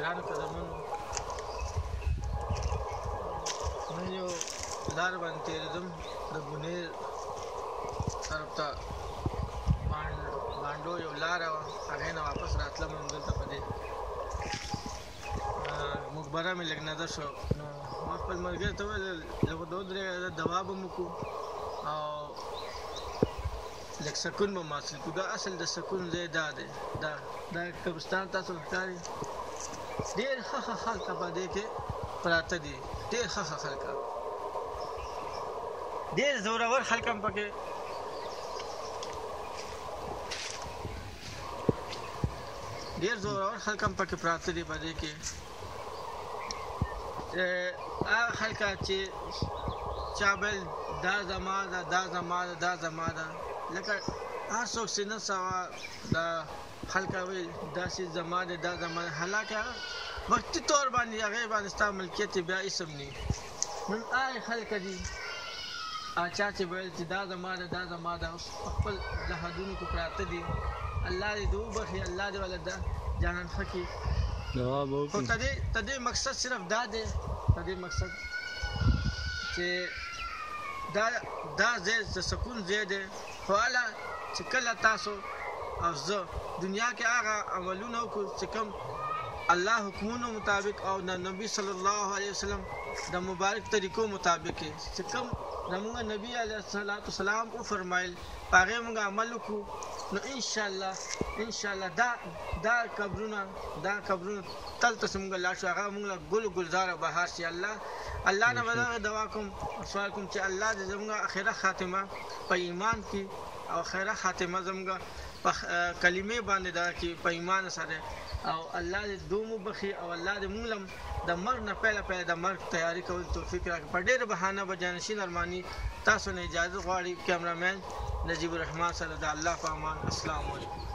ګرانو قدمونو نن یو لار باندې تېرېدم د بونیر طرف ته بانډو یو لاره وه هغې نه واپس راتلم دلته په دې مقبره مې لږ نظر شو نو ما خپل ملګري ته وویل لږ ودرېږه دوا به مو کړو او لږ سکون به مو حاصل کړو دا اصل د سکون ځای دا دی دا قبرستان تاسو ښکاري ډېر ښه خلک په دې کې پراته دي ډېر ښه خلک ډېر زورور خلک هم پکې ډېر زورور خلک هم پکې پراته دي په دې کې هغه خلک چې چا ویل دا زما ده دا زما ده دا زما ده لکه هر څوک چې نن سبا دا خلک وایي دا چې زما دی دا زما دی حالانکه هغه وقتي طور باندې هغې باندې ستا ملکیت بیا اسم نه نن هغې خلک دي چا چې ویل چې دا زما ده دا زما ده اوس خپل جهادونو کې پراته دي الله دې دې وبخي الله دې ولا دا جانان ښه کړي خو د دې مقصد صرف دا دی د دې مقصد چې دا ځای د سکون ځای دی خو هله چې کله تاسو او زه دنیا کې هغه عملونه وکړو چې کوم الله حکمونو مطابق او د نبي صلی الله علیه وسلم د مبارک طریقو مطابق چې کوم زموږ نبی علیه الصلاۃ والسلام وفرمایل په هغې موږ عمل وکړو نو انشاءالله دا قبرونه تل ته چې موږ لاړ شو هغه موږ له ګل ګلزاره بهار شي الله نه به دغه دعا کوم سوال کوم چې الله دې زموږ اخره خاتمه په ایمان کې او اخره خاتمه زموږ په کلمې باندې دا کې په ایمان سره او الله دې دوم وبخي او الله دې موږ د مرګ نه پهله د مرګ تیاری کول توفیق راکړي په ډېر بهانه به جانشین ارماني تاسو نه اجازه غواړي کیمرامین نجیب الرحمن سره د الله په امان السلام علیکم